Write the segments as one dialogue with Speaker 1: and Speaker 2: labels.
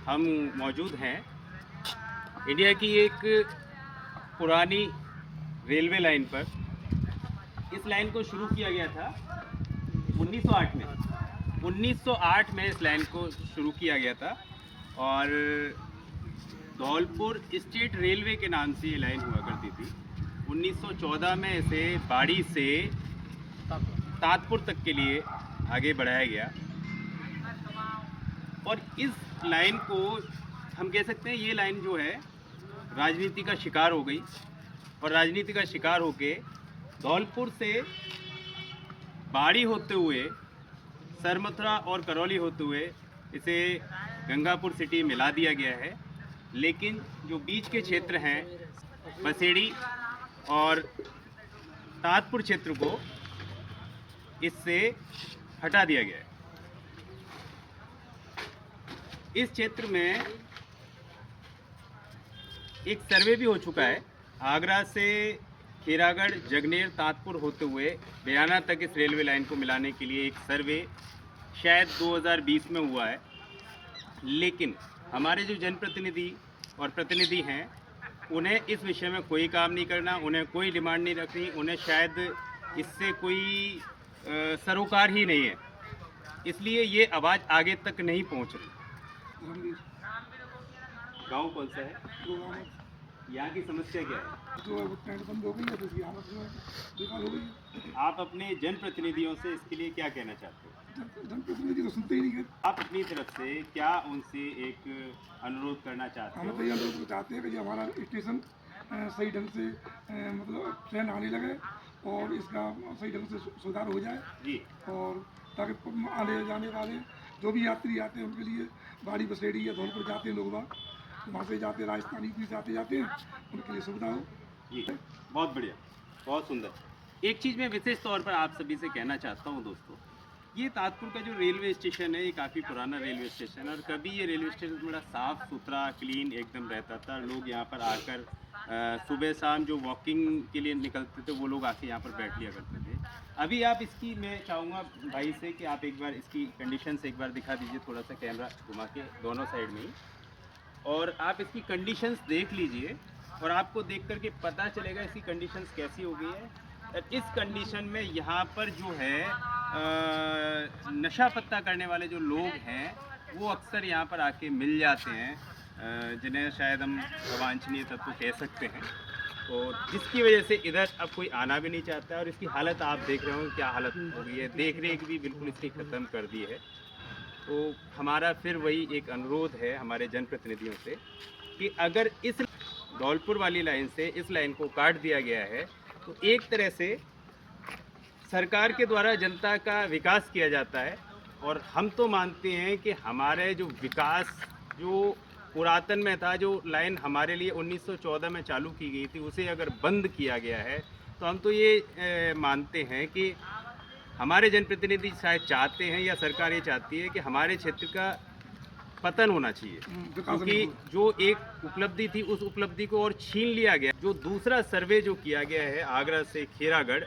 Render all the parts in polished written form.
Speaker 1: हम मौजूद हैं इंडिया की एक पुरानी रेलवे लाइन पर। इस लाइन को शुरू किया गया था 1908 में। 1908 में इस लाइन को शुरू किया गया था और धौलपुर स्टेट रेलवे के नाम से ये लाइन हुआ करती थी। 1914 में इसे बाड़ी से ताजपुर तक के लिए आगे बढ़ाया गया और इस लाइन को हम कह सकते हैं, ये लाइन जो है राजनीति का शिकार हो गई और राजनीति का शिकार होके धौलपुर से बाड़ी होते हुए सरमथुरा और करौली होते हुए इसे गंगापुर सिटी मिला दिया गया है। लेकिन जो बीच के क्षेत्र हैं बसेड़ी और ताजपुर क्षेत्र को इससे हटा दिया गया है। इस क्षेत्र में एक सर्वे भी हो चुका है। आगरा से खेरागढ़, जगनेर, ताजपुर होते हुए बयाना तक इस रेलवे लाइन को मिलाने के लिए एक सर्वे शायद 2020 में हुआ है। लेकिन हमारे जो जनप्रतिनिधि और प्रतिनिधि हैं उन्हें इस विषय में कोई काम नहीं करना, उन्हें कोई डिमांड नहीं रखनी, उन्हें शायद इससे कोई सरोकार ही नहीं है, इसलिए ये आवाज़ आगे तक नहीं पहुंच रही। गांव कौन सा है? यहाँ की समस्या क्या है?
Speaker 2: जो ट्रेन बंद हो गई है तो इसकी हालत जो है बेकार हो गई है।
Speaker 1: आप अपने जनप्रतिनिधियों से इसके लिए क्या कहना चाहते हो?
Speaker 2: जनप्रतिनिधि तो सुनते ही नहीं है।
Speaker 1: आप अपनी तरफ से क्या उनसे एक अनुरोध करना चाहते हो?
Speaker 2: हम तो ये अनुरोध चाहते हैं कि हमारा स्टेशन सही ढंग से मतलब ट्रेन आने लगे और इसका सही ढंग से सुधार हो जाए
Speaker 1: जी, और
Speaker 2: ताकि आने जाने वाले जो भी यात्री आते हैं उनके लिए बाड़ी बसेड़ी या धौलपुर जाते हैं लोग वहाँ से जाते हैं, राजस्थानी भी जाते हैं, उनके लिए सुविधा हो।
Speaker 1: जी, बहुत बढ़िया, बहुत सुंदर। एक चीज़ मैं विशेष तौर पर आप सभी से कहना चाहता हूँ दोस्तों, ये ताजपुर का जो रेलवे स्टेशन है ये काफ़ी पुराना रेलवे स्टेशन है और कभी ये रेलवे स्टेशन बड़ा साफ़ सुथरा क्लीन एकदम रहता था। लोग यहाँ पर आकर सुबह शाम जो वॉकिंग के लिए निकलते थे वो लोग आके यहाँ पर बैठ लिया करते थे। अभी आप इसकी, मैं चाहूँगा भाई से कि आप एक बार इसकी कंडीशंस एक बार दिखा दीजिए, थोड़ा सा कैमरा घुमा के दोनों साइड में ही, और आप इसकी कंडीशंस देख लीजिए और आपको देख करके पता चलेगा इसकी कंडीशंस कैसी हो गई है। इस कंडीशन में यहाँ पर जो है नशा पत्ता करने वाले जो लोग हैं वो अक्सर यहाँ पर आके मिल जाते हैं, जिन्हें शायद हम अवांछनीय तत्व कह सकते हैं, और जिसकी वजह से इधर अब कोई आना भी नहीं चाहता है। और इसकी हालत आप देख रहे हो क्या हालत हो गई है, देख रेख भी बिल्कुल इसकी ख़त्म कर दी है। तो हमारा फिर वही एक अनुरोध है हमारे जनप्रतिनिधियों से कि अगर इस धौलपुर वाली लाइन से इस लाइन को काट दिया गया है तो एक तरह से सरकार के द्वारा जनता का विकास किया जाता है। और हम तो मानते हैं कि हमारे जो विकास जो पुरातन में था, जो लाइन हमारे लिए 1914 में चालू की गई थी, उसे अगर बंद किया गया है तो हम तो ये मानते हैं कि हमारे जनप्रतिनिधि शायद चाहते हैं या सरकार ये चाहती है कि हमारे क्षेत्र का पतन होना चाहिए, क्योंकि जो एक उपलब्धि थी उस उपलब्धि को और छीन लिया गया। जो दूसरा सर्वे जो किया गया है आगरा से खेरागढ़,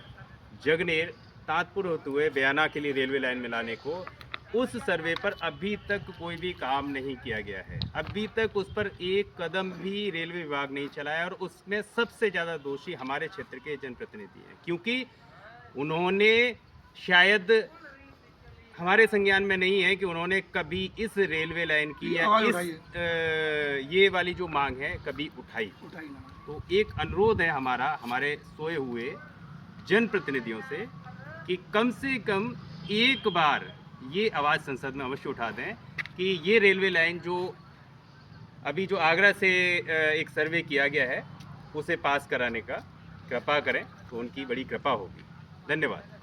Speaker 1: जगनेर, ताजपुर होते हुए बयाना के लिए रेलवे लाइन मिलाने को, उस सर्वे पर अभी तक कोई भी काम नहीं किया गया है। अभी तक उस पर एक कदम भी रेलवे विभाग नहीं चलाया और उसमें सबसे ज़्यादा दोषी हमारे क्षेत्र के जनप्रतिनिधि हैं, क्योंकि उन्होंने शायद हमारे संज्ञान में नहीं है कि उन्होंने कभी इस रेलवे लाइन की या इस ये वाली जो मांग है कभी उठाई ना। तो एक अनुरोध है हमारा हमारे सोए हुए जनप्रतिनिधियों से कि कम से कम एक बार ये आवाज़ संसद में अवश्य उठा दें कि ये रेलवे लाइन जो अभी जो आगरा से एक सर्वे किया गया है उसे पास कराने का कृपा करें, तो उनकी बड़ी कृपा होगी। धन्यवाद।